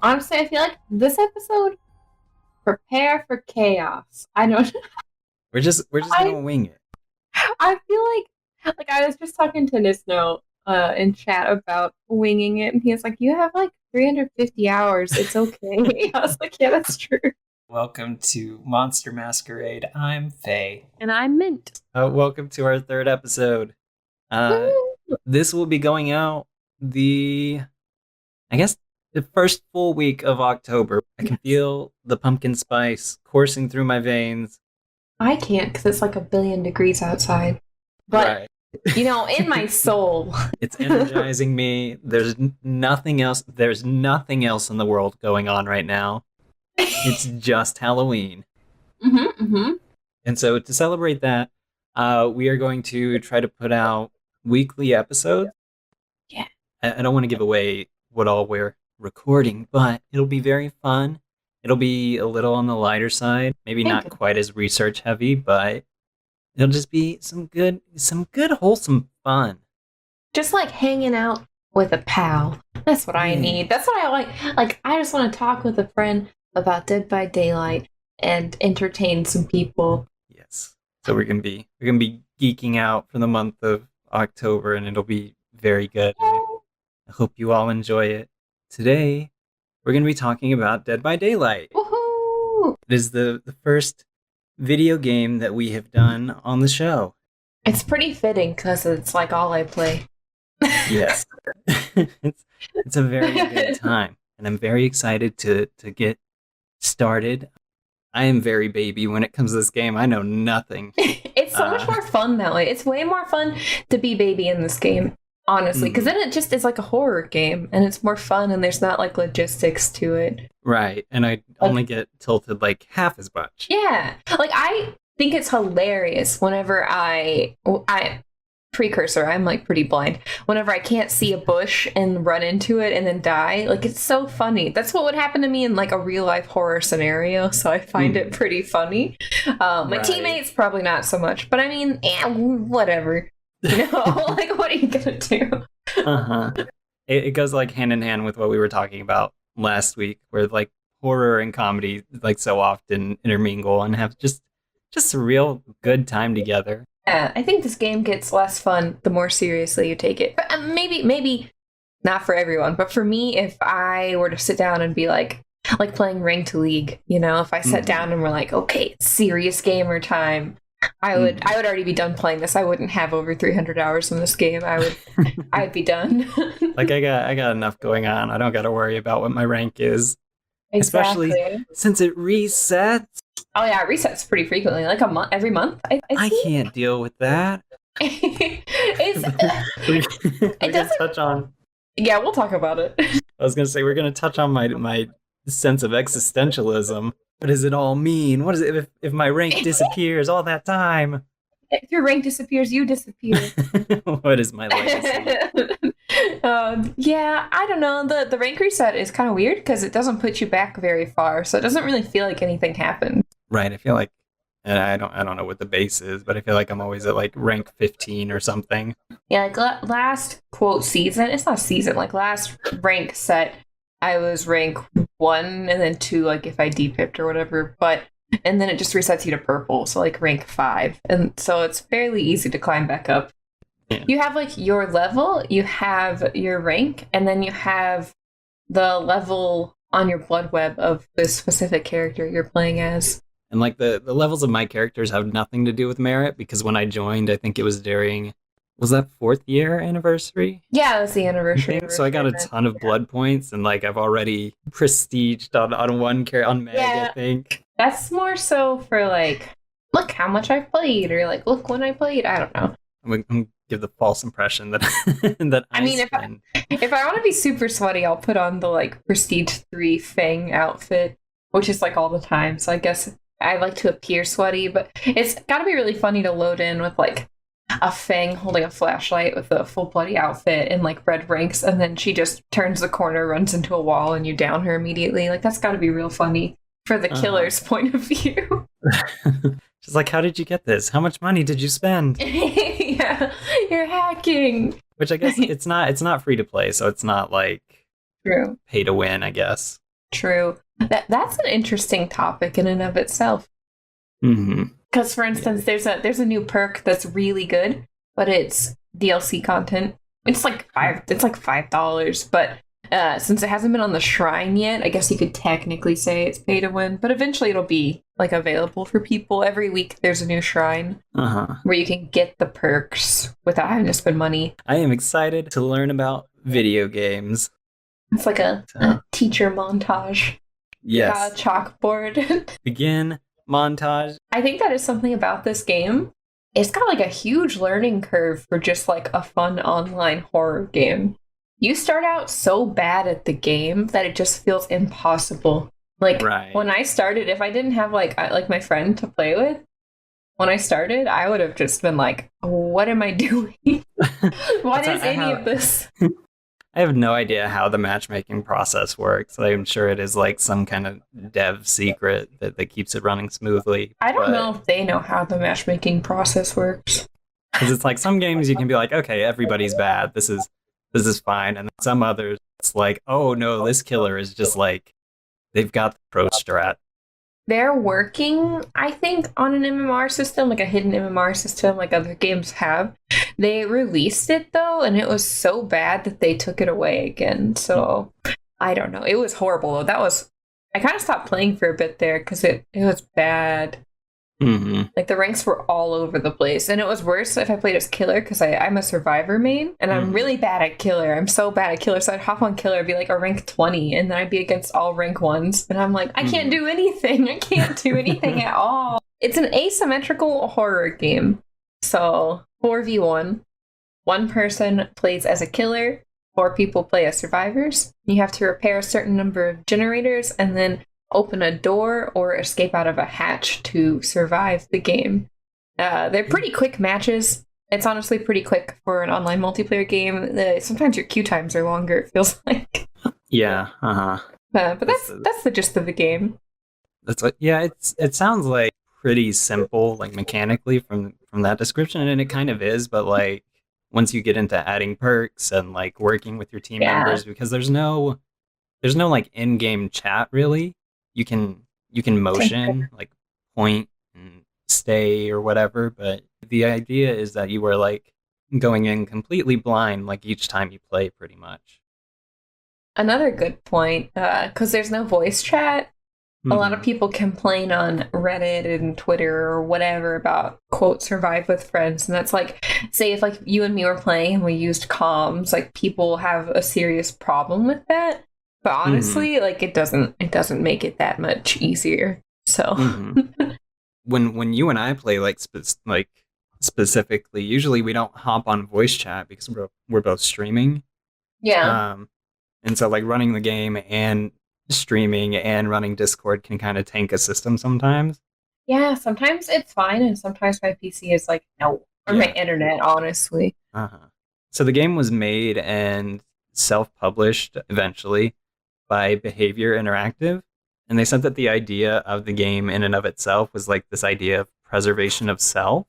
Honestly, I feel like this episode, prepare for chaos. I don't. We're just gonna wing it. I feel like I was just talking to Nisno in chat about winging it, and he was like, "You have like 350 hours. It's okay." I was like, "Yeah, that's true." Welcome to Monster Masquerade. I'm Faye. And I'm Mint. Welcome to our third episode. This will be going out the first full week of October. I can feel the pumpkin spice coursing through my veins. I can't because it's like 1 billion degrees outside. But, right. In my soul. It's energizing me. There's nothing else. There's nothing else in the world going on right now. It's just Halloween. And so to celebrate that, we are going to try to put out weekly episodes. Yeah. I don't want to give away what all we're recording, but it'll be very fun. It'll be a little on the lighter side, maybe not quite as research heavy, but it'll just be some good wholesome fun. Just like hanging out with a pal. That's what I need. That's what I like. Like, I just want to talk with a friend about Dead by Daylight and entertain some people. Yes. So we're gonna be geeking out for the month of October, and it'll be very good. I hope you all enjoy it. Today, we're going to be talking about Dead by Daylight. Woohoo! It is the first video game that we have done on the show. It's pretty fitting because it's like all I play. Yes. it's a very good time, and I'm very excited to get started. I am very baby when it comes to this game. I know nothing. It's so much more fun that way. It's way more fun to be baby in this game. Honestly, because then it just is like a horror game, and it's more fun, and there's not like logistics to it. Right, and I only get tilted like half as much. Yeah, like I think it's hilarious whenever I precursor. I'm like pretty blind. Whenever I can't see a bush and run into it and then die, like it's so funny. That's what would happen to me in like a real life horror scenario. So I find it pretty funny. My teammates probably not so much, but I mean, whatever. You know, like, what are you gonna do? It goes like hand in hand with what we were talking about last week, where like horror and comedy like so often intermingle and have just a real good time together. Yeah, I think this game gets less fun the more seriously you take it. But maybe not for everyone, but for me, if I were to sit down and be like playing Ranked League, you know, if I sat down and we're like, okay, it's serious gamer time. I would already be done playing this. I wouldn't have over 300 hours in this game. I'd be done. Like I got enough going on. I don't got to worry about what my rank is. Exactly. Especially since it resets. Oh yeah, it resets pretty frequently, like every month. I can't deal with that. It doesn't touch on. Yeah, we'll talk about it. I was gonna say we're gonna touch on my sense of existentialism. What does it all mean? What is it if my rank disappears all that time? If your rank disappears, you disappear. What is my legacy? Yeah, I don't know. The rank reset is kind of weird because it doesn't put you back very far, so it doesn't really feel like anything happened. Right. I feel like, and I don't know what the base is, but I feel like I'm always at like rank 15 or something. Yeah, like last quote season. It's not season. Like last rank set, I was rank 1 and then 2, like if I depipped or whatever, and then it just resets you to purple, so like rank 5. And so it's fairly easy to climb back up. Yeah. You have like your level, you have your rank, and then you have the level on your blood web of the specific character you're playing as. And like the levels of my characters have nothing to do with merit, because when I joined, I think it was during... Was that 4th year anniversary? Yeah, it was the anniversary. So I got a ton of blood points, and like I've already prestiged on one character on Meg, I think. That's more so for like, look how much I've played, or like, look when I played. I don't know. I'm give the false impression that that I mean, spend. if I want to be super sweaty, I'll put on the like Prestige 3 Fang outfit, which is like all the time. So I guess I like to appear sweaty, but it's got to be really funny to load in with like a Fang holding a flashlight with a full bloody outfit and like red ranks, and then she just turns the corner, runs into a wall, and you down her immediately. Like that's got to be real funny for the killer's point of view. She's like, how did you get this? How much money did you spend? Yeah, you're hacking. Which I guess it's not free to play, so it's not like True. Pay to win, I guess. True. That's an interesting topic in and of itself. Mm-hmm. Because, for instance, there's a new perk that's really good, but it's DLC content. It's like $5, but since it hasn't been on the shrine yet, I guess you could technically say it's pay to win. But eventually, it'll be like available for people. Every week, there's a new shrine where you can get the perks without having to spend money. I am excited to learn about video games. It's like a teacher montage. Yes. Chalkboard. Begin montage. I think that is something about this game. It's got like a huge learning curve for just like a fun online horror game. You start out so bad at the game that it just feels impossible. Like when I started, if I didn't have like my friend to play with, when I started, I would have just been like, what am I doing? What is any of this? I have no idea how the matchmaking process works. I'm sure it is like some kind of dev secret that keeps it running smoothly. I don't know if they know how the matchmaking process works. Because it's like some games you can be like, okay, everybody's bad. This is fine. And some others, it's like, oh no, this killer is just like, they've got the pro strat. They're working, I think, on an MMR system, like a hidden MMR system, like other games have. They released it, though, and it was so bad that they took it away again. So, I don't know. It was horrible, though. I kind of stopped playing for a bit there because it was bad. Mm-hmm. Like, the ranks were all over the place. And it was worse if I played as Killer, because I'm a Survivor main, and I'm really bad at Killer. I'm so bad at Killer, so I'd hop on Killer and be like a rank 20, and then I'd be against all rank 1s. And I'm like, I can't do anything. I can't do anything at all. It's an asymmetrical horror game. So, 4v1. One person plays as a Killer. 4 people play as Survivors. You have to repair a certain number of generators, and then open a door or escape out of a hatch to survive the game. They're pretty quick matches. It's honestly pretty quick for an online multiplayer game. Sometimes your queue times are longer, it feels like. Yeah, but that's the gist of the game. It sounds like pretty simple, like mechanically from that description, and it kind of is, but like once you get into adding perks and like working with your team members, because there's no like in-game chat really. You can motion, like point and stay or whatever, but the idea is that you are like going in completely blind like each time you play pretty much. Another good point, because there's no voice chat, a lot of people complain on Reddit and Twitter or whatever about, quote, survive with friends. And that's like, say if like you and me were playing and we used comms, like people have a serious problem with that. But honestly, like it doesn't make it that much easier. So when you and I play like specifically, usually we don't hop on voice chat because we're both streaming. Yeah. And so like running the game and streaming and running Discord can kind of tank a system sometimes. Yeah, sometimes it's fine, and sometimes my PC is like no, or my internet, honestly. So the game was made and self-published eventually by Behavior Interactive, and they said that the idea of the game in and of itself was like this idea of preservation of self.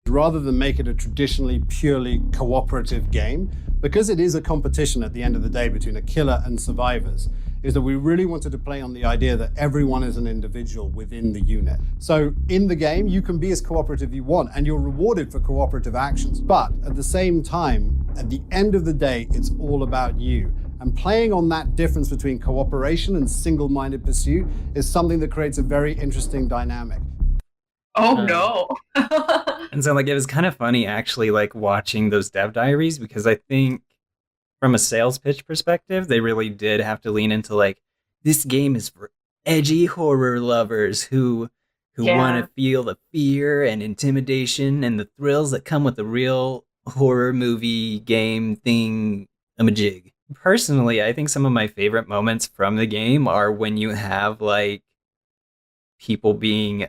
Rather than make it a traditionally purely cooperative game, because it is a competition at the end of the day between a killer and survivors, is that we really wanted to play on the idea that everyone is an individual within the unit. So in the game, you can be as cooperative you want, and you're rewarded for cooperative actions. But at the same time, at the end of the day, it's all about you. And playing on that difference between cooperation and single-minded pursuit is something that creates a very interesting dynamic. Oh no. And so like it was kind of funny actually like watching those dev diaries, because I think from a sales pitch perspective, they really did have to lean into like, this game is for edgy horror lovers who want to feel the fear and intimidation and the thrills that come with a real horror movie game thing a-majig. Personally, I think some of my favorite moments from the game are when you have like people being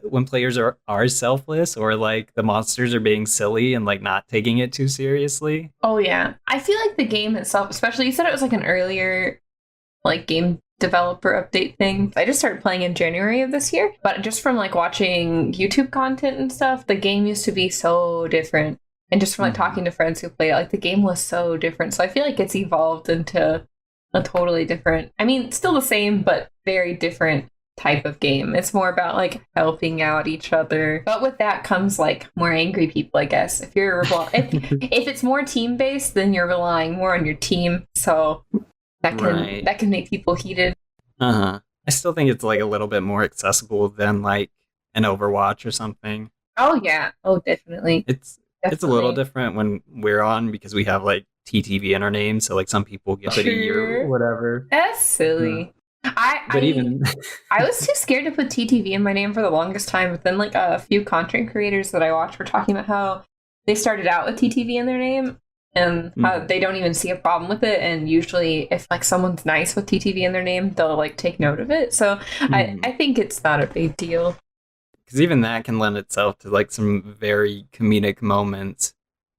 when players are selfless, or like the monsters are being silly and like not taking it too seriously. Oh yeah. I feel like the game itself, especially you said it was like an earlier like game developer update thing. I just started playing in January of this year, but just from like watching YouTube content and stuff, the game used to be so different. And just from like talking to friends who play it, like the game was so different. So I feel like it's evolved into a totally different, I mean, still the same, but very different type of game. It's more about like helping out each other. But with that comes like more angry people, I guess. If you're if it's more team based, then you're relying more on your team. So that can make people heated. I still think it's like a little bit more accessible than like an Overwatch or something. Oh yeah. Oh definitely. It's a little different when we're on because we have like TTV in our name, so like some people get it a year or whatever. That's silly. I was too scared to put TTV in my name for the longest time, but then like a few content creators that I watched were talking about how they started out with TTV in their name and how they don't even see a problem with it, and usually if like someone's nice with TTV in their name, they'll like take note of it. So I think it's not a big deal. Because even that can lend itself to like some very comedic moments.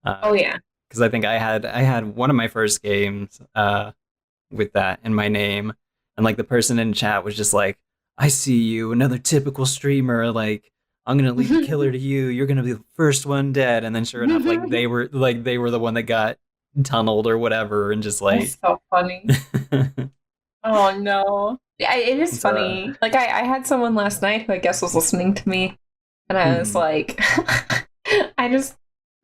Oh yeah. Because I think I had one of my first games with that in my name. And like the person in chat was just like, I see you, another typical streamer, like I'm gonna leave the killer to you, you're gonna be the first one dead. And then sure enough, like they were the one that got tunneled or whatever, and just like that's so funny. Oh no. Yeah, it is funny. Like I had someone last night who I guess was listening to me, and I was like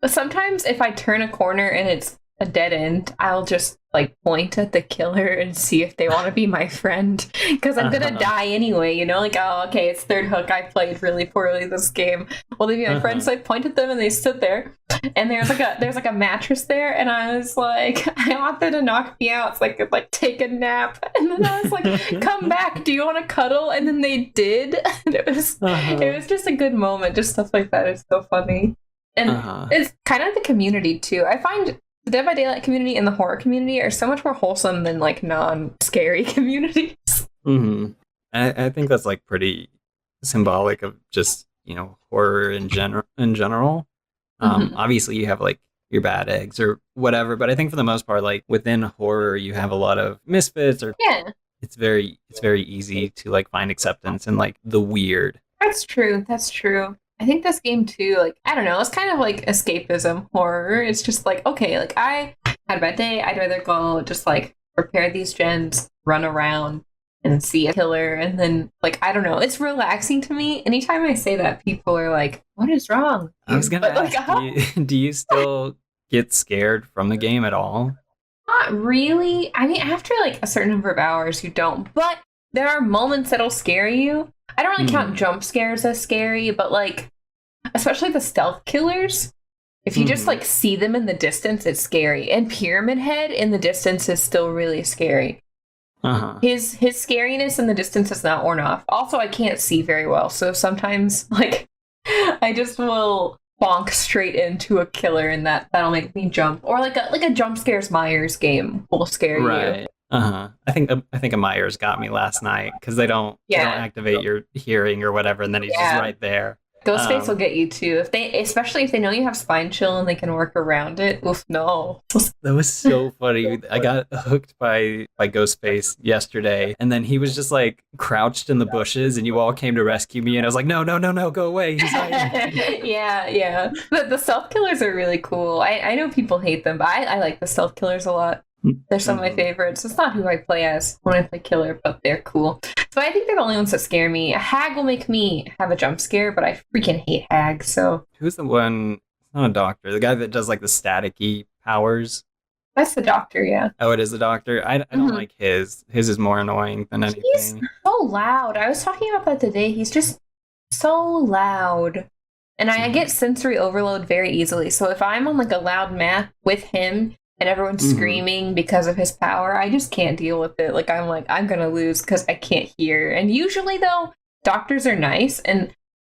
sometimes if I turn a corner and it's a dead end, I'll just like point at the killer and see if they want to be my friend, because I'm gonna die anyway, you know, like, oh okay, it's third hook, I played really poorly this game, will they be my friend? So I point at them and they stood there, and there's like a mattress there, and I was like, I want them to knock me out so I could like take a nap, and then I was like, come back, do you want to cuddle? And then they did. And it was just a good moment. Just stuff like that is so funny. And it's kind of the community too. I find the Dead by Daylight community and the horror community are so much more wholesome than like non-scary communities. I think that's like pretty symbolic of just, you know, horror in general. Obviously you have like your bad eggs or whatever, but I think for the most part, like within horror, you have a lot of misfits, or it's very easy to like find acceptance in like the weird. That's true. I think this game too, like, I don't know, it's kind of like escapism horror. It's just like, okay, like I had a bad day, I'd rather go just like prepare these gens, run around and see a killer, and then like, I don't know, it's relaxing to me. Anytime I say that, people are like, what is wrong? I was gonna ask, do you still get scared from the game at all? Not really. I mean, after like a certain number of hours, you don't, but there are moments that'll scare you. I don't really count jump scares as scary, but like, especially the stealth killers, if you just like see them in the distance, it's scary. And Pyramid Head in the distance is still really scary. His scariness in the distance is not worn off. Also, I can't see very well, so sometimes like I just will bonk straight into a killer, and that'll make me jump. Or like a jump scares Myers game will scare you. I think a Myers got me last night because they don't activate your hearing or whatever, and then he's just right there. Ghostface will get you too, especially if they know you have spine chill and they can work around it. Oof, no. That was so funny. I got hooked by Ghostface yesterday, and then he was just like crouched in the bushes, and you all came to rescue me, and I was like, no, go away. He's hiding. yeah. The stealth killers are really cool. I know people hate them, but I like the stealth killers a lot. They're some of my favorites. It's not who I play as when I play killer, but they're cool. So I think they're the only ones that scare me. A hag will make me have a jump scare, but I freaking hate hags. So who's the one? Not a doctor. The guy that does like the staticky powers. That's the doctor, yeah. Oh, it is the doctor. I don't like his. His is more annoying than anything. He's so loud. I was talking about that today. He's just so loud. And I get sensory overload very easily. So if I'm on like a loud map with him and everyone's screaming because of his power, I just can't deal with it. Like, I'm gonna lose because I can't hear. And usually, though, doctors are nice. And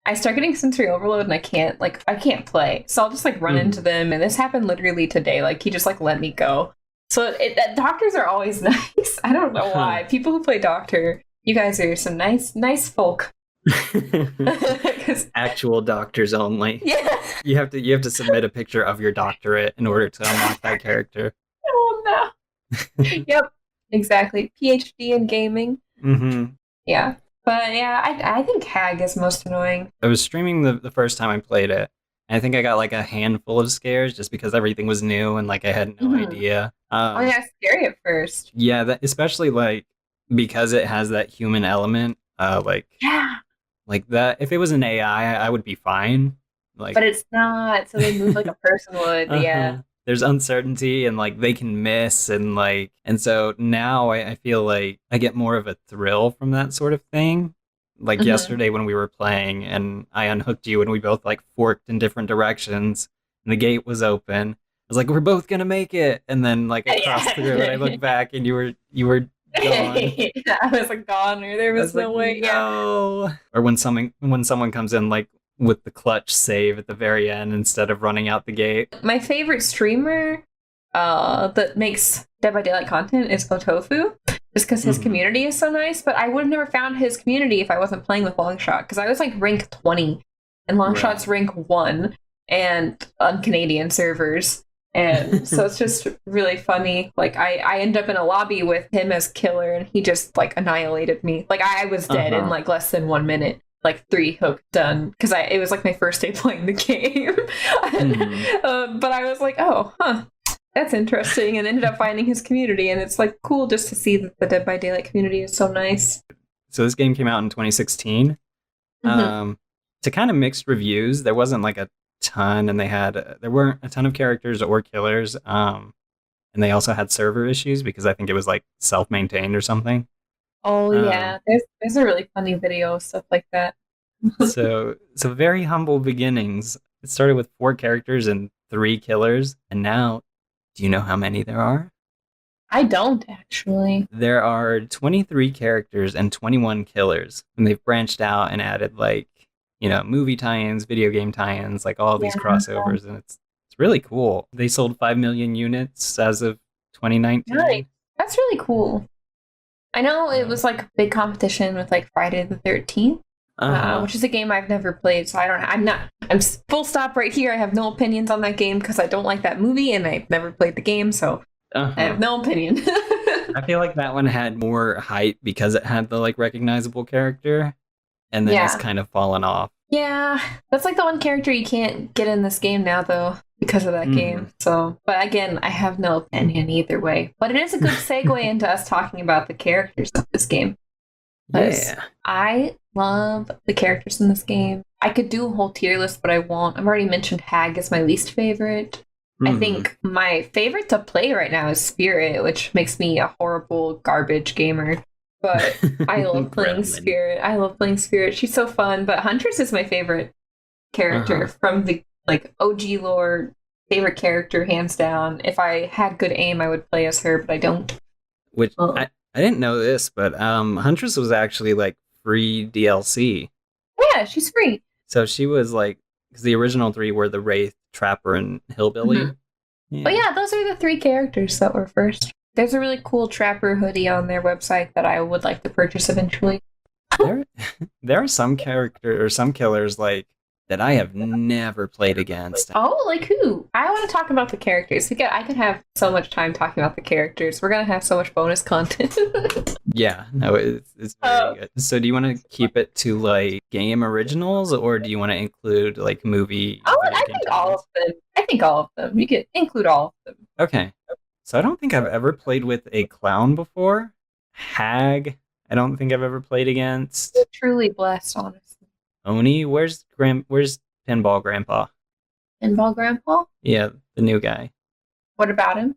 I start getting sensory overload and I can't play. So I'll just like run into them. And this happened literally today. Like he just like let me go. So doctors are always nice. I don't know why. People who play doctor, you guys are some nice folk. Actual doctors only. Yeah. You have to submit a picture of your doctorate in order to unlock that character. Oh no. Yep. Exactly. PhD in gaming. Mm-hmm. Yeah. But yeah, I think Hag is most annoying. I was streaming the first time I played it. And I think I got like a handful of scares just because everything was new and like I had no idea. Oh yeah, scary at first. Yeah, that, especially like because it has that human element. Like that. If it was an AI, I would be fine. Like, but it's not. So they move like a person would. Yeah. There's uncertainty and like they can miss and so now I feel like I get more of a thrill from that sort of thing. Like yesterday when we were playing and I unhooked you and we both like forked in different directions and the gate was open. I was like, we're both gonna make it. And then like I crossed through and I looked back and you were gone. I was like gone or there was no way. No. Yeah. Or when someone comes in like with the clutch save at the very end instead of running out the gate. My favorite streamer that makes Dead by Daylight content is Otofu, just because his community is so nice, but I would have never found his community if I wasn't playing with Longshot, because I was like rank 20, and Longshot's rank 1, and on Canadian servers, and so it's just really funny. Like, I end up in a lobby with him as killer, and he just, like, annihilated me. Like, I was dead in, like, less than 1 minute. Like 3 hook done, because it was like my first day playing the game. But I was like, oh, that's interesting, and ended up finding his community, and it's like cool just to see that the Dead by Daylight community is so nice. So this game came out in 2016. To kind of mixed reviews. There wasn't like a ton, and there weren't a ton of characters or killers. And they also had server issues because I think it was like self-maintained or something. Oh yeah, there's a really funny video, stuff like that. so very humble beginnings. It started with 4 characters and 3 killers, and now, do you know how many there are? I don't actually. There are 23 characters and 21 killers, and they've branched out and added like movie tie-ins, video game tie-ins, like all these crossovers, and it's really cool. They sold 5 million units as of 2019. Really? That's really cool. I know it was like a big competition with like Friday the 13th, which is a game I've never played. So I'm full stop right here. I have no opinions on that game because I don't like that movie and I've never played the game. So I have no opinion. I feel like that one had more hype because it had the like recognizable character, and then it's kind of fallen off. Yeah, that's like the one character you can't get in this game now though, because of that game. So, but again, I have no opinion either way. But it is a good segue into us talking about the characters of this game. Yeah. I love the characters in this game. I could do a whole tier list, but I won't. I've already mentioned Hag is my least favorite. I think my favorite to play right now is Spirit, which makes me a horrible garbage gamer. But I love playing Spirit. I love playing Spirit. She's so fun. But Huntress is my favorite character from the like OG lore. Favorite character, hands down. If I had good aim, I would play as her, but I don't. Which I didn't know this, but Huntress was actually like free DLC. Yeah, she's free. So she was like, because the original 3 were the Wraith, Trapper, and Hillbilly. Yeah. But yeah, those are the 3 characters that were first. There's a really cool Trapper hoodie on their website that I would like to purchase eventually. There are some characters or some killers like that I have never played against. Oh, like who? I want to talk about the characters. I could have so much time talking about the characters. We're going to have so much bonus content. Yeah, no, it's very good. So do you want to keep it to like game originals, or do you want to include like movie? I think all of them. I think all of them. You could include all of them. Okay. So I don't think I've ever played with a clown before. Hag, I don't think I've ever played against. You're truly blessed, honestly. Oni, where's Pinball Grandpa? Pinball Grandpa? Yeah, the new guy. What about him?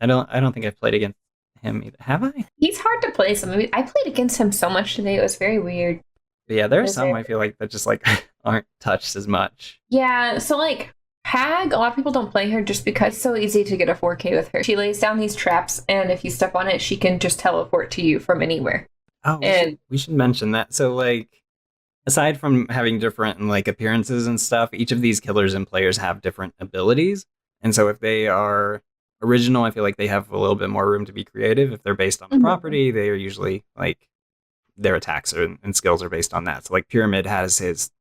I don't think I've played against him either. Have I? He's hard to play some movies. I played against him so much today. It was very weird. But yeah, there are some I feel like that just like aren't touched as much. Yeah, so like Hag, a lot of people don't play her just because it's so easy to get a 4K with her. She lays down these traps, and if you step on it, she can just teleport to you from anywhere. Oh, we should mention that. So like aside from having different like appearances and stuff, each of these killers and players have different abilities. And so if they are original, I feel like they have a little bit more room to be creative. If they're based on the property, they are usually like their attacks and skills are based on that. So like Pyramid has his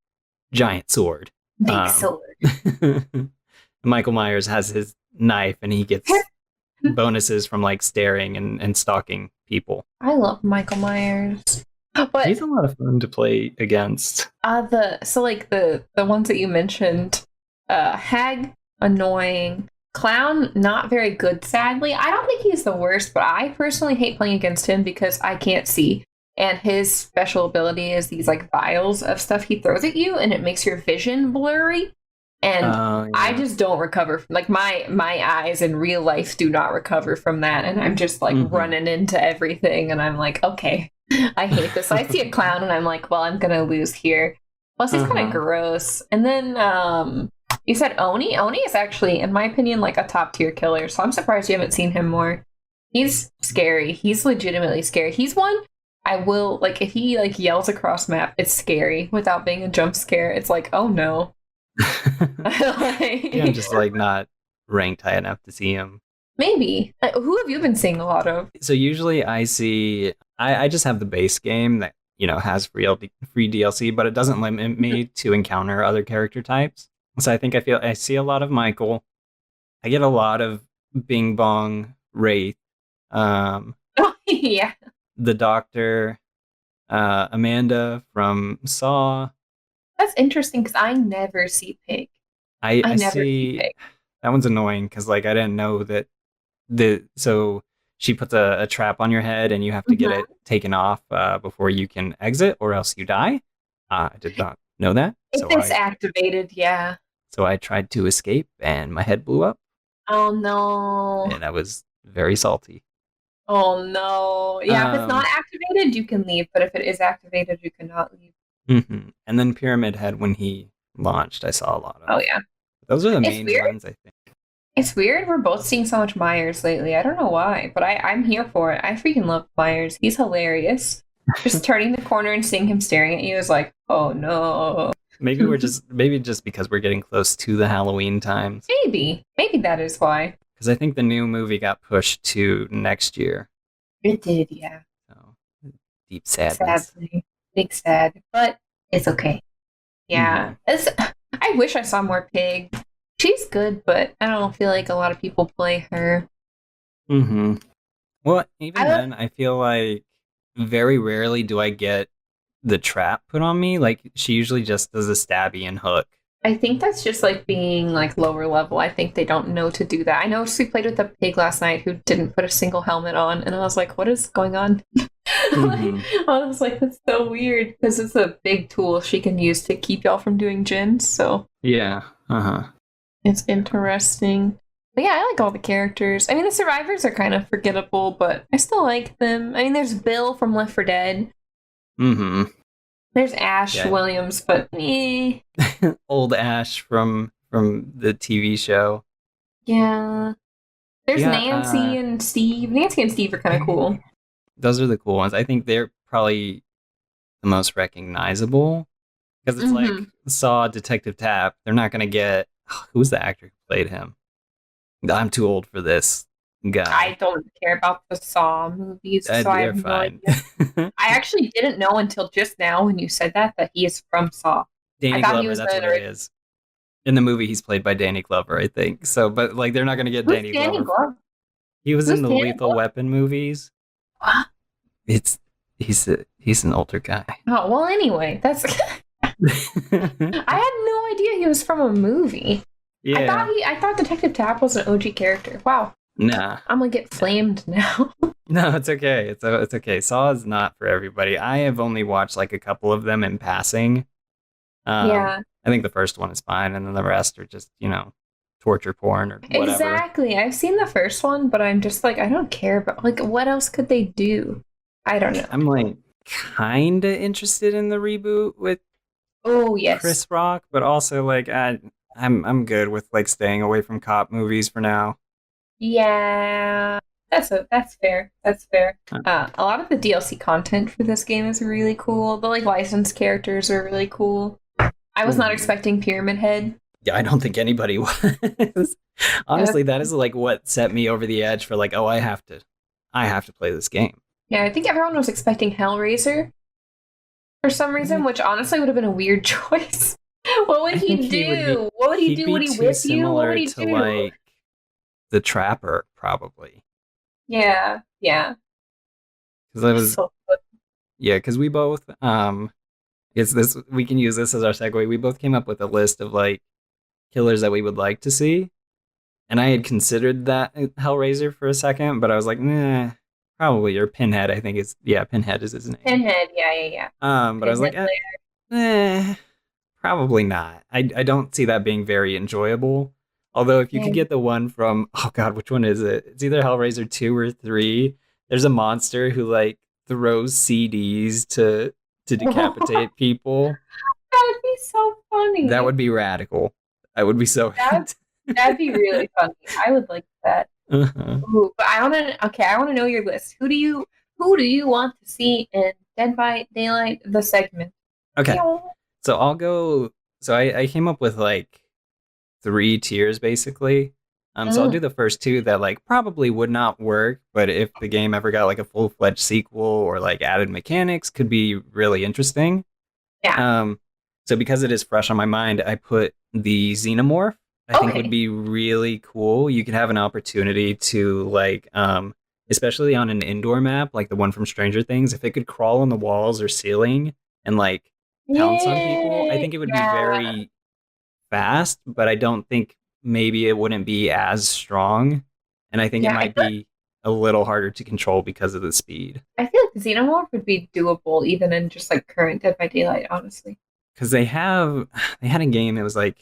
giant sword. Big sword. Michael Myers has his knife and he gets bonuses from like staring and stalking people. I love Michael Myers. But he's a lot of fun to play against. The ones that you mentioned, Hag, annoying. Clown, not very good, sadly. I don't think he's the worst, but I personally hate playing against him because I can't see. And his special ability is these like vials of stuff he throws at you, and it makes your vision blurry. And I just don't recover from, like, my eyes in real life do not recover from that, and I'm just like running into everything, and I'm like, okay, I hate this. I see a clown, and I'm like, well, I'm gonna lose here. Plus, he's kind of gross. And then you said Oni. Oni is actually, in my opinion, like a top tier killer. So I'm surprised you haven't seen him more. He's scary. He's legitimately scary. He's one I will like if he like yells across map. It's scary without being a jump scare. It's like, oh no. Yeah, I'm just like not ranked high enough to see him. Maybe. Who have you been seeing a lot of? So usually I just have the base game that, you know, has free DLC, but it doesn't limit me to encounter other character types. So I see a lot of Michael. I get a lot of Bing Bong Wraith. Yeah. The Doctor, Amanda from Saw. That's interesting because I never see Pig. I never see Pig. That one's annoying because like I didn't know that so she puts a trap on your head and you have to get it taken off before you can exit or else you die. I did not know that. If it's activated, yeah. So I tried to escape and my head blew up. Oh no. And I was very salty. Oh no. Yeah, if it's not activated, you can leave, but if it is activated, you cannot leave. And then Pyramid Head, when he launched, I saw a lot of. Oh yeah. Those are the main ones, I think. It's weird we're both seeing so much Myers lately. I don't know why, but I'm here for it. I freaking love Myers. He's hilarious. Just turning the corner and seeing him staring at you is like, oh no. Maybe just because we're getting close to the Halloween times. Maybe that is why. Because I think the new movie got pushed to next year. It did, yeah. So, deep sadness. Sadly. Big sad, but it's okay. Yeah. I wish I saw more Pig. She's good, but I don't feel like a lot of people play her. Well, even then, I feel like very rarely do I get the trap put on me. Like, she usually just does a stabby and hook. I think that's just like being like lower level. I think they don't know to do that. I know we played with a pig last night who didn't put a single helmet on, and I was like, what is going on? I was like, that's so weird because it's a big tool she can use to keep y'all from doing gins. So yeah, it's interesting. But yeah, I like all the characters. I mean, the survivors are kind of forgettable, but I still like them. I mean, there's Bill from Left 4 Dead. There's Ash Williams, but old Ash from the TV show. Yeah. There's Nancy and Steve. Nancy and Steve are kind of cool. Those are the cool ones. I think they're probably the most recognizable because it's like Saw, Detective Tapp. They're not going to get who's the actor who played him. I'm too old for this guy. I don't care about the Saw movies, so I have no idea. I actually didn't know until just now when you said that he is from Saw. Danny Glover, that's what it is. In the movie, he's played by Danny Glover, I think. So, but like, they're not going to get Danny Glover. He was in the Lethal Weapon movies. What? He's an older guy. Oh well, anyway, that's. I had no idea he was from a movie. Yeah, I thought Detective Tapp was an OG character. Wow. Nah, I'm gonna get flamed now. No, it's okay. It's okay. Saw is not for everybody. I have only watched like a couple of them in passing. I think the first one is fine, and then the rest are just, you know, torture porn or whatever. Exactly. I've seen the first one, but I'm just like, I don't care about, like, what else could they do? I don't know. I'm like kind of interested in the reboot with Chris Rock, but also like I'm good with like staying away from cop movies for now. Yeah. That's fair. That's fair. A lot of the DLC content for this game is really cool. The like licensed characters are really cool. I was not expecting Pyramid Head. Yeah, I don't think anybody was. Honestly, that is like what set me over the edge for like, oh, I have to play this game. Yeah, I think everyone was expecting Hellraiser for some reason, which honestly would have been a weird choice. What would he do? What would he do? Would he whip you? What would he do? Like the Trapper, probably. Yeah. Because I was so funny. Yeah, because we both we can use this as our segue. We both came up with a list of like killers that we would like to see. And I had considered that Hellraiser for a second, but I was like, nah, probably, or Pinhead, I think Pinhead is his name. Pinhead, yeah. But I was like, probably not. I don't see that being very enjoyable. Although if you could get the one from, oh god, which one is it? It's either Hellraiser 2 or 3. There's a monster who like throws CDs to decapitate people. That would be so funny. That would be radical. I would be so That'd be really funny. I would like that. Ooh, but I want to know your list. Who do you want to see in Dead by Daylight, the segment? Okay. So I'll go. So I came up with like 3 tiers basically. So I'll do the first 2 that like probably would not work, but if the game ever got like a full-fledged sequel or like added mechanics, could be really interesting. Yeah. So because it is fresh on my mind, I put the Xenomorph. I think would be really cool. You could have an opportunity to like, especially on an indoor map, like the one from Stranger Things, if it could crawl on the walls or ceiling and like pounce on people, I think it would be very fast, but I don't think maybe it wouldn't be as strong. And I think it might be a little harder to control because of the speed. I feel like Xenomorph would be doable even in just like current Dead by Daylight, honestly. Because they had a game, it was like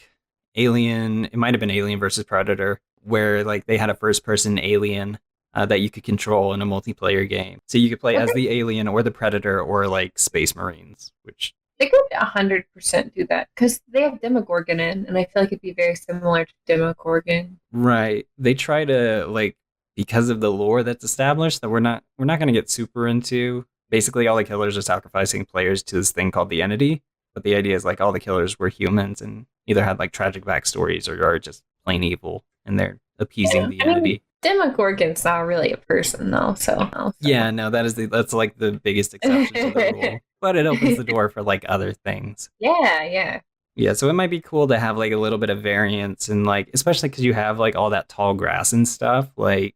Alien, it might have been Alien versus Predator, where like they had a first-person alien that you could control in a multiplayer game. So you could play as the alien or the Predator or like Space Marines, which they could 100% do that because they have Demogorgon in, and I feel like it'd be very similar to Demogorgon. Right. They try to like, because of the lore that's established that we're not going to get super into. Basically, all the killers are sacrificing players to this thing called the Entity. But the idea is like all the killers were humans and either had like tragic backstories or are just plain evil and they're appeasing the Entity. Demogorgon's not really a person though, so. Yeah, no, that's like the biggest exception to the rule. But it opens the door for like other things. Yeah. Yeah, so it might be cool to have like a little bit of variance and like, especially because you have like all that tall grass and stuff, like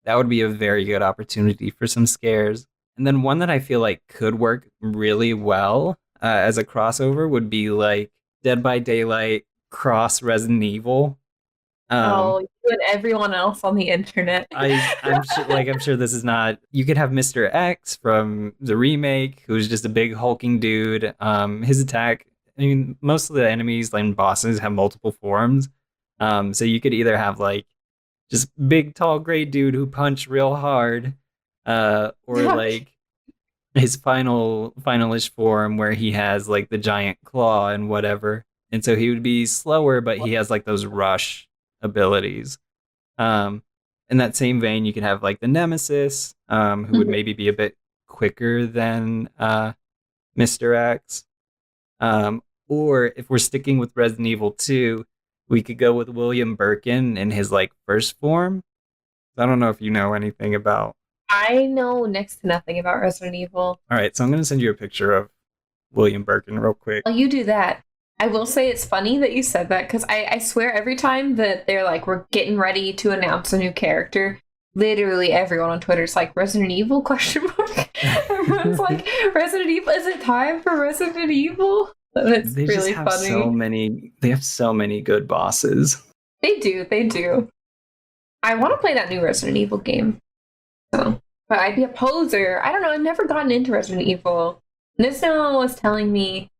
that would be a very good opportunity for some scares. And then one that I feel like could work really well as a crossover would be like Dead by Daylight cross Resident Evil. You and everyone else on the internet. I'm sure this is not. You could have Mr. X from the remake, who's just a big hulking dude. His attack. I mean, most of the enemies and bosses have multiple forms. So you could either have like just big, tall, great dude who punch real hard, or like his finalish form where he has like the giant claw and whatever. And so he would be slower, but he has like those rush abilities. In that same vein, you could have like the Nemesis, who would maybe be a bit quicker than Mr. X. Or if we're sticking with Resident Evil 2, we could go with William Birkin in his like first form. I don't know if you know anything about. I know next to nothing about Resident Evil. All right, so I'm going to send you a picture of William Birkin real quick. Well, you do that. I will say it's funny that you said that because I swear every time that they're like, we're getting ready to announce a new character, literally everyone on Twitter is like, Resident Evil, question mark? Everyone's like, Resident Evil, is it time for Resident Evil? It's they really just have funny. They have so many good bosses. They do. I want to play that new Resident Evil game. So, but I'd be a poser. I don't know, I've never gotten into Resident Evil. Nisno was telling me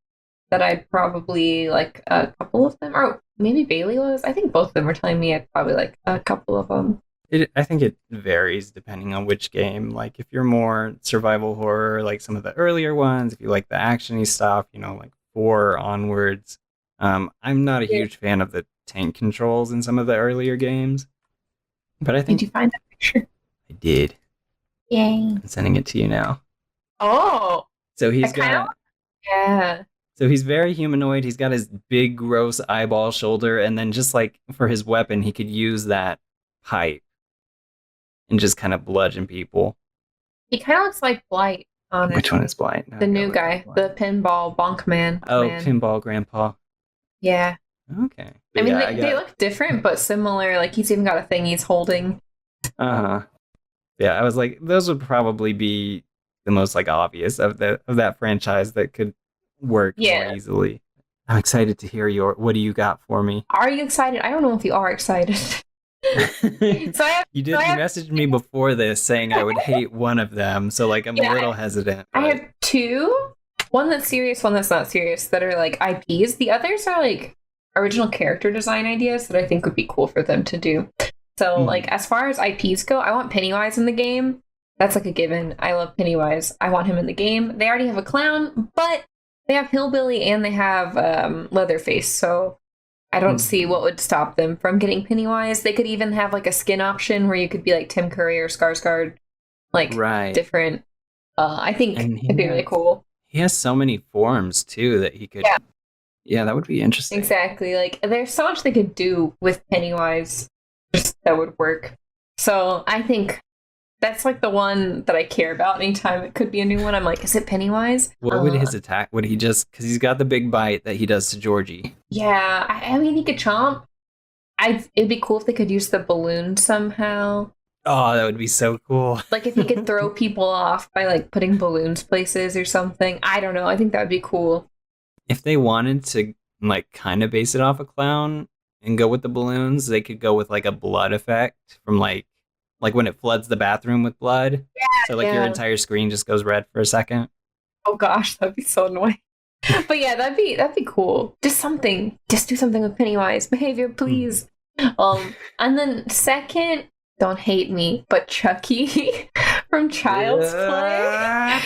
that I'd probably like a couple of them, or maybe Bailey was. I think both of them were telling me I'd probably like a couple of them. I think it varies depending on which game. Like if you're more survival horror, like some of the earlier ones, if you like the actiony stuff, like 4 onwards. I'm not a huge fan of the tank controls in some of the earlier games. But I think. Did you find that picture? I did. Yay. I'm sending it to you now. Oh. So he's got... Yeah. So he's very humanoid. He's got his big, gross eyeball shoulder. And then just like for his weapon, he could use that pipe and just kind of bludgeon people. He kind of looks like Blight. Honestly. Which one is Blight? The new guy. The pinball bonk man. Oh, pinball grandpa. Yeah. Okay. But I mean, they look different, but similar. Like, he's even got a thing he's holding. Uh-huh. Yeah, I was like, those would probably be the most like obvious of that franchise that could work more easily. I'm excited to hear what do you got for me? Are you excited? I don't know if you are excited. You messaged me before this saying I would hate one of them, so like I'm a little hesitant. But... I have two. One that's serious, one that's not serious, that are like IPs. The others are like original character design ideas that I think would be cool for them to do. So like as far as IPs go, I want Pennywise in the game. That's like a given. I love Pennywise. I want him in the game. They already have a clown, but they have Hillbilly and they have Leatherface, so I don't see what would stop them from getting Pennywise. They could even have like a skin option where you could be like Tim Curry or Skarsgård, like different. I think it'd be really cool. He has so many forms too that he could. Yeah, that would be interesting. Exactly. Like there's so much they could do with Pennywise that would work. So I think that's like the one that I care about. Anytime it could be a new one, I'm like, is it Pennywise? What would his attack? Would he just, because he's got the big bite that he does to Georgie? Yeah, I mean, he could chomp. It'd be cool if they could use the balloon somehow. Oh, that would be so cool. Like if he could throw people off by like putting balloons places or something. I don't know. I think that would be cool. If they wanted to like kind of base it off a clown and go with the balloons, they could go with like a blood effect from like when it floods the bathroom with blood. Yeah, so like your entire screen just goes red for a second. Oh gosh, that'd be so annoying. But yeah, that'd be cool. Just something. Just do something with Pennywise behavior, please. And then second, don't hate me, but Chucky from Child's Play.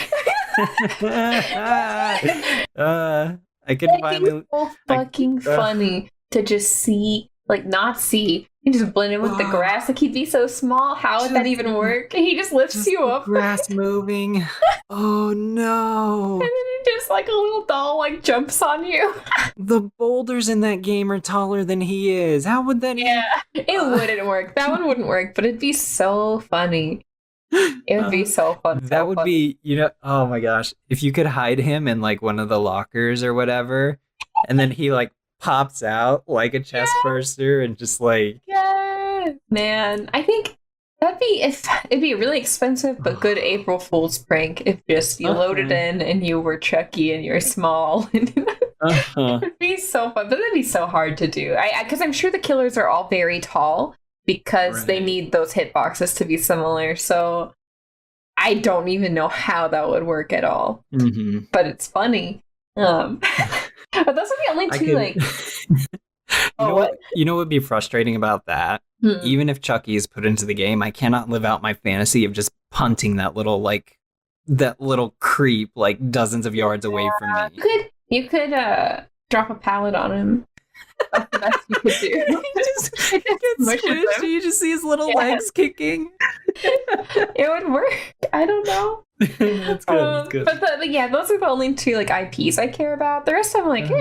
I could finally. So fucking funny to just see, like not see. He just blend in with the grass. Like he'd be so small. How would that even work? He just lifts you up. Grass moving. Oh no! And then he just like a little doll like jumps on you. The boulders in that game are taller than he is. How would that? Yeah, it wouldn't work. That one wouldn't work. But it'd be so funny. It would be so fun. That would be, oh my gosh. If you could hide him in like one of the lockers or whatever, and then he like pops out like a chest burster and just like. Yeah, man. I think it'd be really expensive but good April Fool's prank if just you loaded in and you were Chucky and you're small. It'd be so fun, but it'd be so hard to do. Because I'm sure the killers are all very tall. Because they need those hitboxes to be similar. So I don't even know how that would work at all. Mm-hmm. But it's funny. But those are the only two, You know what would be frustrating about that? Even if Chucky is put into the game, I cannot live out my fantasy of just punting that little creep like dozens of yards away from me. You could drop a pallet on him. That's the best you could do. He gets squished. You just see his little legs kicking. It would work. I don't know. That's good. That's good. But yeah, those are the only two like IPs I care about. The rest of them, like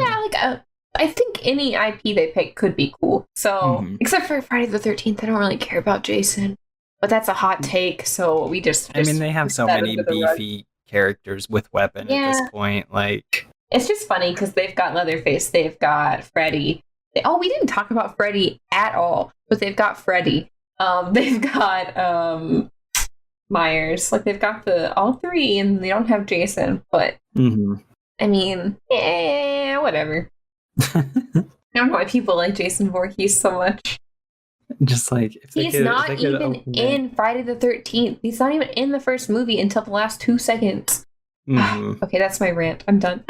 I think any IP they pick could be cool. So except for Friday the 13th, I don't really care about Jason. But that's a hot take. So we just I mean, they have so many beefy characters with weapon at this point. Like. It's just funny because they've got Leatherface, they've got Freddy. We didn't talk about Freddy at all, but they've got Freddy. They've got Myers. Like they've got all three, and they don't have Jason. But I mean, whatever. I don't know why people like Jason Voorhees so much. Just like he's not even in Friday the 13th. He's not even in the first movie until the last 2 seconds. Okay, that's my rant. I'm done.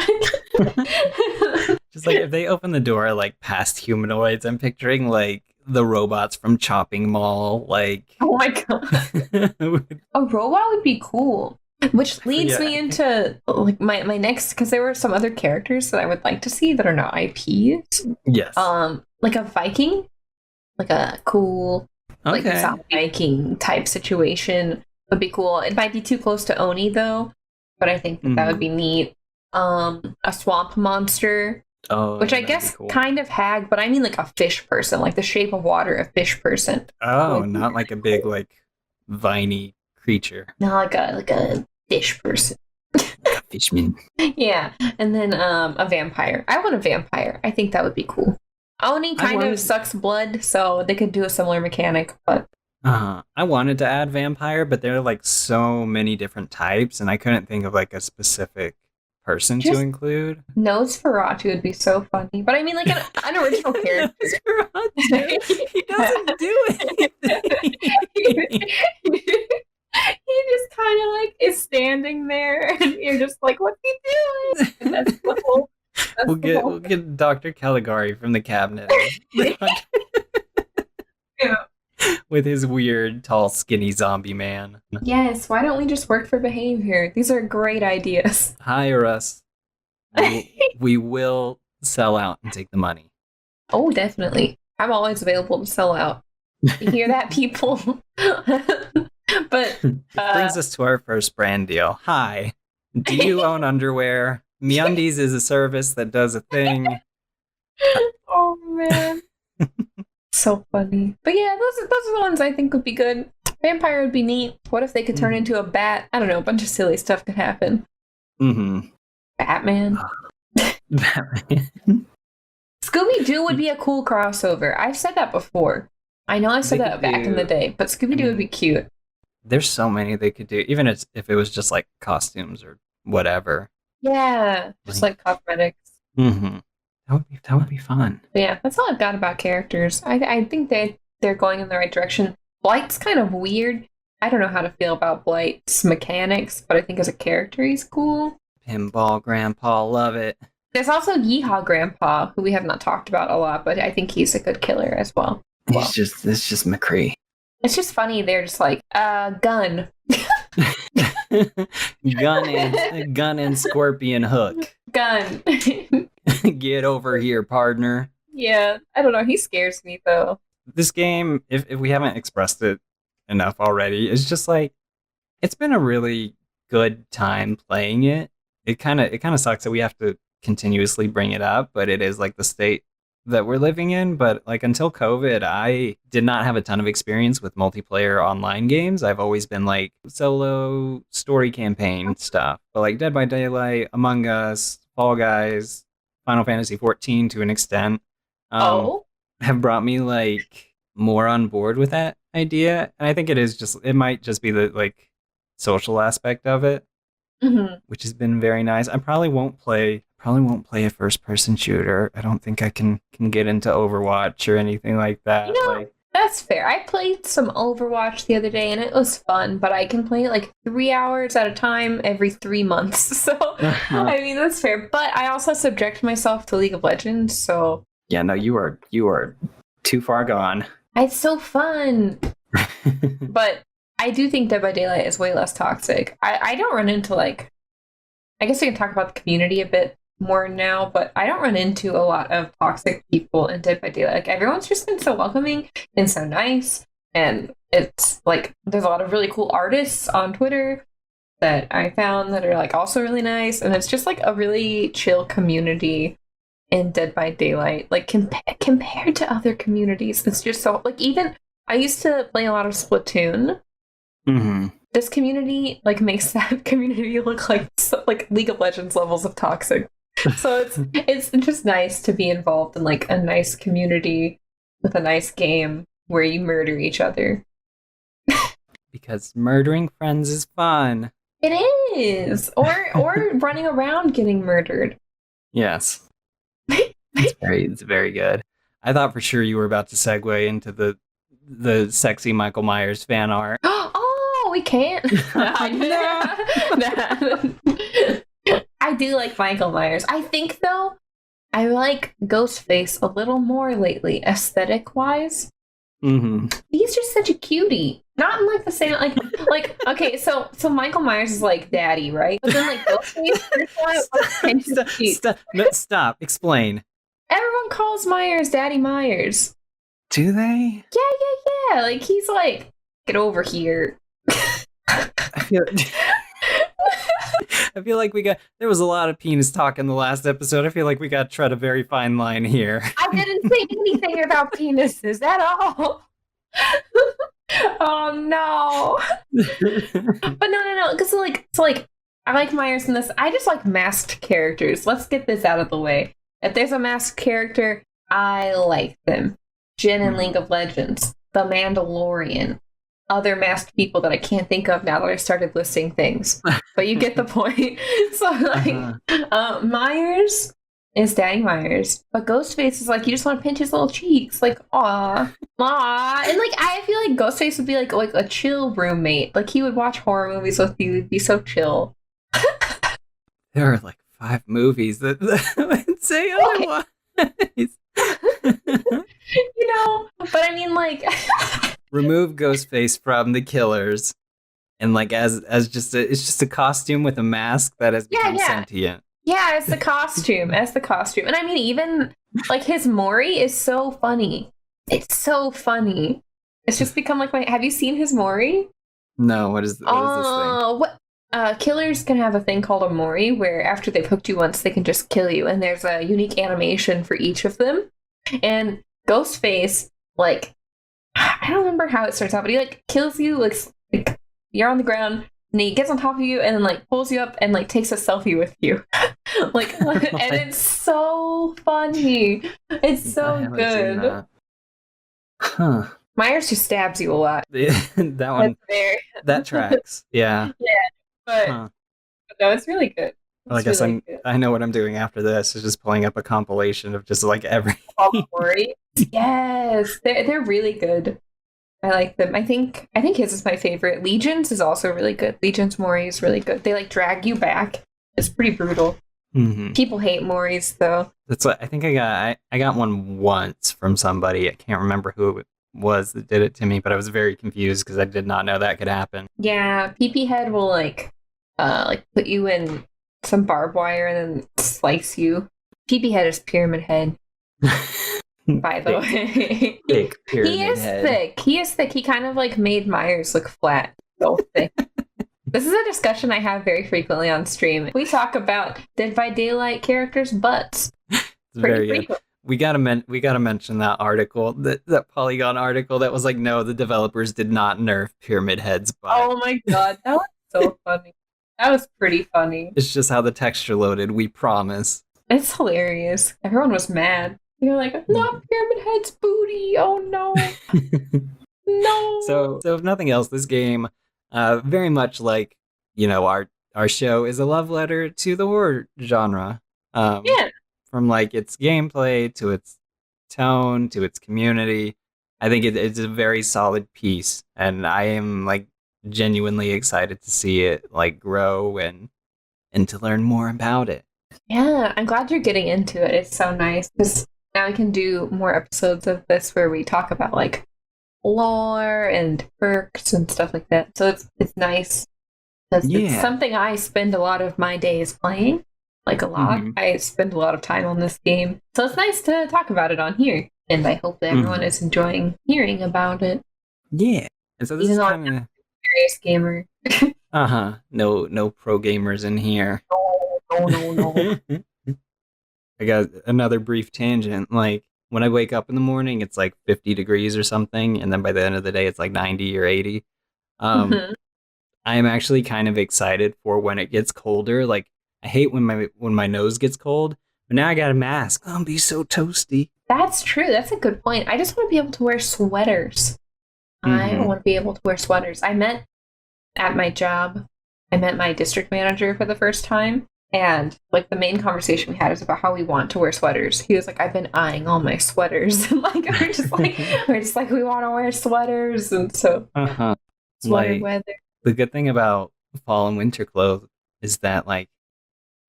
Just like if they open the door like past humanoids, I'm picturing like the robots from Chopping Mall. Like, oh my god, a robot would be cool. Which leads me into like my next, because there were some other characters that I would like to see that are not IPs. Yes. Like a Viking, like a cool like a Okay. zombie Viking type situation would be cool. It might be too close to Oni though, but I think that would be neat. A swamp monster, Oh, which I that'd be guess cool. kind of hag, but I mean like a fish person, like the shape of water, a fish person. Oh, not like a big like viney creature. Not like a fish person. Like a fishman. Yeah, and then a vampire. I want a vampire. I think that would be cool. Oni kind of sucks blood, so they could do a similar mechanic, but I wanted to add vampire, but there are like so many different types, and I couldn't think of like a specific person to include. Nosferatu would be so funny. But I mean, like an original character. He doesn't do anything. He just kind of like is standing there, and you're just like, "What's he doing?" And that's the whole. We'll get Dr. Caligari from the cabinet. Yeah. With his weird, tall, skinny zombie man. Yes, why don't we just work for behavior? These are great ideas. Hire us. We will sell out and take the money. Oh, definitely. I'm always available to sell out. You hear that, people? But It brings us to our first brand deal. Hi, do you own underwear? MeUndies is a service that does a thing. Oh man. So funny. But yeah, those are the ones I think would be good. Vampire would be neat. What if they could turn into a bat? I don't know, a bunch of silly stuff could happen. Mm-hmm. Batman. Scooby-Doo would be a cool crossover. I've said that before. I know I said that back in the day, but Scooby-Doo would be cute. There's so many they could do, even if it was just like costumes or whatever. Yeah, just like cosmetics. Mm-hmm. That would be fun. But yeah, that's all I've got about characters. I think they're going in the right direction. Blight's kind of weird. I don't know how to feel about Blight's mechanics, but I think as a character he's cool. Pinball Grandpa, love it. There's also Yeehaw Grandpa, who we have not talked about a lot, but I think he's a good killer as well. It's just McCree. It's just funny. They're just like, gun. gun and scorpion hook. Gun. Get over here, partner. Yeah, I don't know. He scares me though. This game, if we haven't expressed it enough already, is just like, it's been a really good time playing it. It kind of sucks that we have to continuously bring it up, but it is like the state that we're living in. But like until COVID, I did not have a ton of experience with multiplayer online games. I've always been like solo story campaign stuff, but like Dead by Daylight, Among Us, Fall Guys, Final Fantasy 14 to an extent have brought me like more on board with that idea. And I think it might just be the like social aspect of it, which has been very nice. I probably won't play a first person shooter. I don't think I can get into Overwatch or anything like that. That's fair. I played some Overwatch the other day and it was fun, but I can play like 3 hours at a time every 3 months. So, I mean, that's fair. But I also subject myself to League of Legends, so... Yeah, no, you are too far gone. It's so fun! But I do think Dead by Daylight is way less toxic. I don't run into like... I guess we can talk about the community a bit more now, but I don't run into a lot of toxic people in Dead by Daylight. Like, everyone's just been so welcoming and so nice, and it's like there's a lot of really cool artists on Twitter that I found that are like also really nice, and it's just like a really chill community in Dead by Daylight. Like compared to other communities, it's just so like, even I used to play a lot of Splatoon. This community like makes that community look like League of Legends levels of toxic. So it's just nice to be involved in like a nice community with a nice game where you murder each other. Because murdering friends is fun. It is. Or running around getting murdered. Yes. It's very good. I thought for sure you were about to segue into the sexy Michael Myers fan art. Oh, we can't. I do like Michael Myers. I think, though, I like Ghostface a little more lately, aesthetic-wise. He's just such a cutie. Not in like the same like okay, so Michael Myers is like daddy, right? But then like Ghostface Stop. Explain. Everyone calls Myers Daddy Myers. Do they? Yeah. Like he's like, get over here. I feel I feel like there was a lot of penis talk in the last episode. I feel like we got to tread a very fine line here. I didn't say anything about penises at all. Oh no. But no. Because like I like Myers in this. I just like masked characters. Let's get this out of the way. If there's a masked character, I like them. Jin in League of Legends, The Mandalorian, other masked people that I can't think of now that I started listing things. But you get the point. So like Myers is Danny Myers, but Ghostface is like you just want to pinch his little cheeks, like aw. And like I feel like Ghostface would be like a chill roommate. Like he would watch horror movies with you, would be so chill. There are like 5 movies that would say otherwise. You know, but I mean like remove Ghostface from the Killers, and like as just it's just a costume with a mask that has become sentient. Yeah, it's the costume. And I mean, even like his Mori is so funny. It's so funny. It's just become like have you seen his Mori? No, what is this thing? Killers can have a thing called a Mori where after they've hooked you once, they can just kill you. And there's a unique animation for each of them. And Ghostface, like, I don't remember how it starts out, but he like kills you, like you're on the ground, and he gets on top of you and then like pulls you up and like takes a selfie with you. And it's so funny. It's so good. Huh. Myers just stabs you a lot. That one, that tracks. Yeah. Yeah, but no, it's really good. Well, I guess I know what I'm doing after this is just pulling up a compilation of just like every. Yes, they're really good. I like them. I think his is my favorite. Legions is also really good. Legions Mori is really good. They like drag you back. It's pretty brutal. Mm-hmm. People hate Moris though. That's what I think I got one once from somebody. I can't remember who it was that did it to me, but I was very confused because I did not know that could happen. Yeah, PP Head will like put you in some barbed wire and then slice you. PP Head is Pyramid Head. By the way, thick pyramid head. He is thick. He kind of like made Myers look flat. So thick. This is a discussion I have very frequently on stream. We talk about Dead by Daylight characters' butts. Very good. We gotta mention that article, that Polygon article that was like, no, the developers did not nerf Pyramid Head's butt. Oh my god, that was so funny. That was pretty funny. It's just how the texture loaded. We promise. It's hilarious. Everyone was mad. You're like, not Pyramid Head's booty. Oh no. No. So if nothing else, this game, very much like, you know, our show is a love letter to the horror genre. Yeah. From like its gameplay to its tone to its community. I think it's a very solid piece, and I am like genuinely excited to see it like grow and to learn more about it. Yeah, I'm glad you're getting into it. It's so nice because now we can do more episodes of this where we talk about like lore and perks and stuff like that. So it's nice because it's something I spend a lot of my days playing. Like a lot. Mm-hmm. I spend a lot of time on this game. So it's nice to talk about it on here. And I hope that everyone is enjoying hearing about it. Yeah. And so this is kind of a serious gamer. No pro gamers in here. No. I got another brief tangent. Like when I wake up in the morning, it's like 50 degrees or something. And then by the end of the day, it's like 90 or 80. I am actually kind of excited for when it gets colder. Like, I hate when my nose gets cold, but now I got a mask. I'll be so toasty. That's true. That's a good point. I just want to be able to wear sweaters. I want to be able to wear sweaters. At my job, I met my district manager for the first time, and like the main conversation we had was about how we want to wear sweaters. He was like, "I've been eyeing all my sweaters," and like we're just like we want to wear sweaters, and so sweater like, weather. The good thing about fall and winter clothes is that like,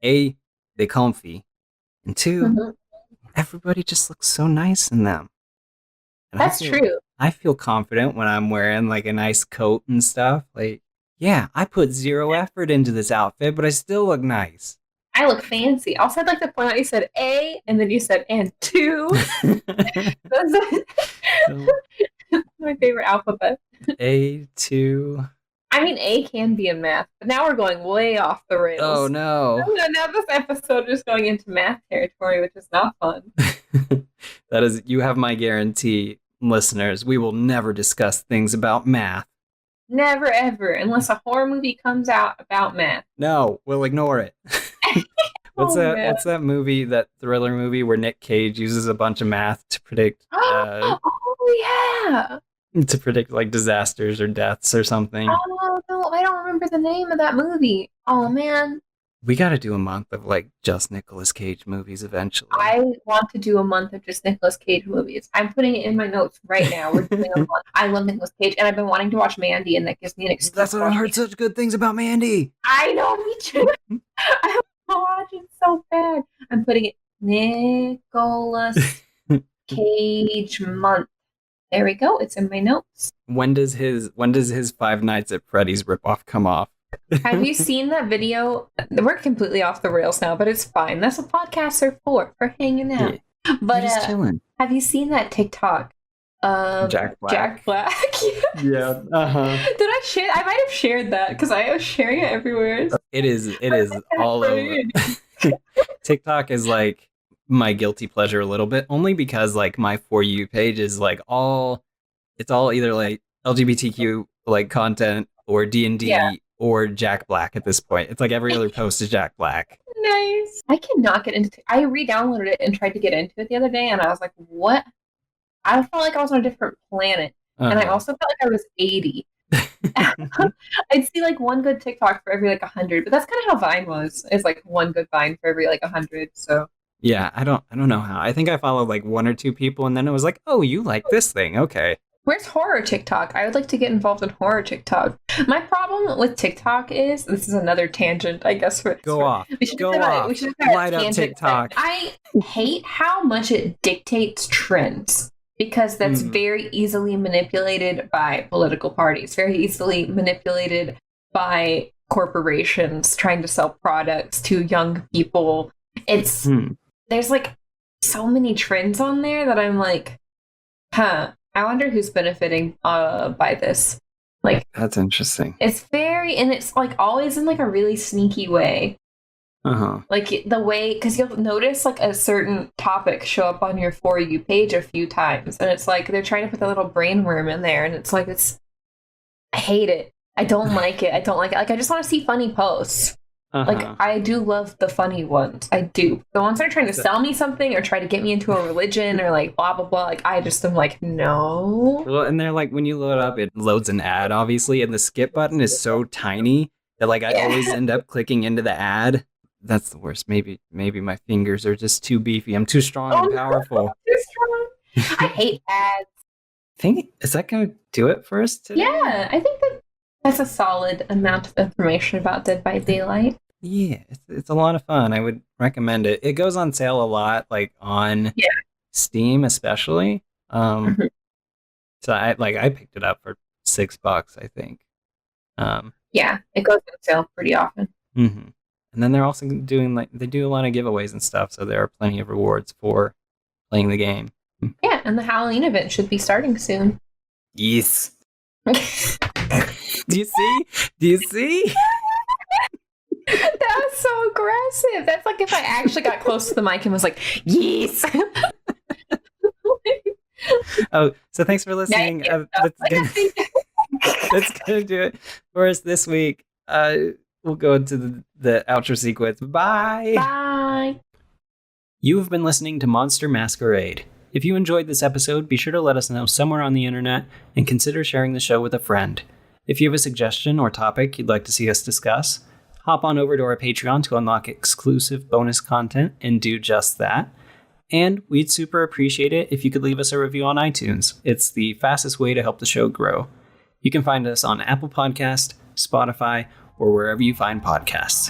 A, they comfy, and 2, everybody just looks so nice in them. And that's true. I feel confident when I'm wearing like a nice coat and stuff. Like, yeah, I put 0 effort into this outfit, but I still look nice. I look fancy. Also, I'd like to point out you said A, and then you said and 2. That's my favorite alphabet. A2. I mean, A can be in math, but now we're going way off the rails. Oh, no. Now this episode is going into math territory, which is not fun. That is, you have my guarantee, listeners. We will never discuss things about math. Never, ever, unless a horror movie comes out about math. No, we'll ignore it. What's that movie, that thriller movie where Nick Cage uses a bunch of math to predict yeah. To predict like disasters or deaths or something? Oh no, I don't remember the name of that movie. Oh man. We got to do a month of like just Nicolas Cage movies eventually. I want to do a month of just Nicolas Cage movies. I'm putting it in my notes right now. We're doing a month. I love Nicolas Cage, and I've been wanting to watch Mandy, and that gives me an excuse. That's what I heard such good things about Mandy. I know, me too. I want to watch it so bad. I'm putting it Nicolas Cage month. There we go. It's in my notes. When does his Five Nights at Freddy's ripoff come off? Have you seen that video? We're completely off the rails now, but it's fine. That's what podcasts are for hanging out. Yeah. But just chilling. Have you seen that TikTok? Jack Black. Jack Black. Yeah. Uh-huh. Did I share? I might have shared that because I was sharing it everywhere. It is all over. TikTok is like my guilty pleasure a little bit, only because like my For You page is like it's all either like LGBTQ like content or D&D or Jack Black at this point. It's like every other post is Jack Black. Nice. I cannot get into I re-downloaded it and tried to get into it the other day, and I was like, what? I felt like I was on a different planet. Uh-huh. And I also felt like I was 80. I'd see like one good TikTok for every like 100, but that's kind of how Vine was. It's like one good Vine for every like 100. So yeah, I don't know how. I think I followed like one or two people, and then it was like, oh, you like this thing, okay. Where's horror TikTok? I would like to get involved in horror TikTok. My problem with TikTok is, this is another tangent, I guess. Go off. Light up TikTok. I hate how much it dictates trends, because that's very easily manipulated by political parties, very easily manipulated by corporations trying to sell products to young people. It's there's like so many trends on there that I'm like, I wonder who's benefiting by this. Like, that's interesting. It's and it's like always in like a really sneaky way. Uh-huh. Like the way, because you'll notice like a certain topic show up on your For You page a few times, and it's like they're trying to put the little brain worm in there, and it's like I hate it. I don't like it. Like I just want to see funny posts. Uh-huh. Like, I do love the funny ones. I do. The ones that are trying to sell me something or try to get me into a religion or like blah, blah, blah. Like, I just am like, no. Well, and they're like, when you load up, it loads an ad, obviously. And the skip button is so tiny that like I always end up clicking into the ad. That's the worst. Maybe my fingers are just too beefy. I'm too strong and powerful. Too strong. I hate ads. Is that going to do it for us today? Yeah, I think that's a solid amount of information about Dead by Daylight. Yeah, it's a lot of fun. I would recommend it. It goes on sale a lot, like on Steam especially. So I picked it up for $6, I think. Yeah, it goes on sale pretty often. Mm-hmm. And then they're also doing they do a lot of giveaways and stuff, so there are plenty of rewards for playing the game. Yeah, and the Halloween event should be starting soon. Yes. Do you see? That was so aggressive. That's like if I actually got close to the mic and was like, yes. Oh, so thanks for listening. That's going to do it for us this week. We'll go into the outro sequence. Bye. Bye. You have been listening to Monster Masquerade. If you enjoyed this episode, be sure to let us know somewhere on the internet and consider sharing the show with a friend. If you have a suggestion or topic you'd like to see us discuss, hop on over to our Patreon to unlock exclusive bonus content and do just that. And we'd super appreciate it if you could leave us a review on iTunes. It's the fastest way to help the show grow. You can find us on Apple Podcast, Spotify, or wherever you find podcasts.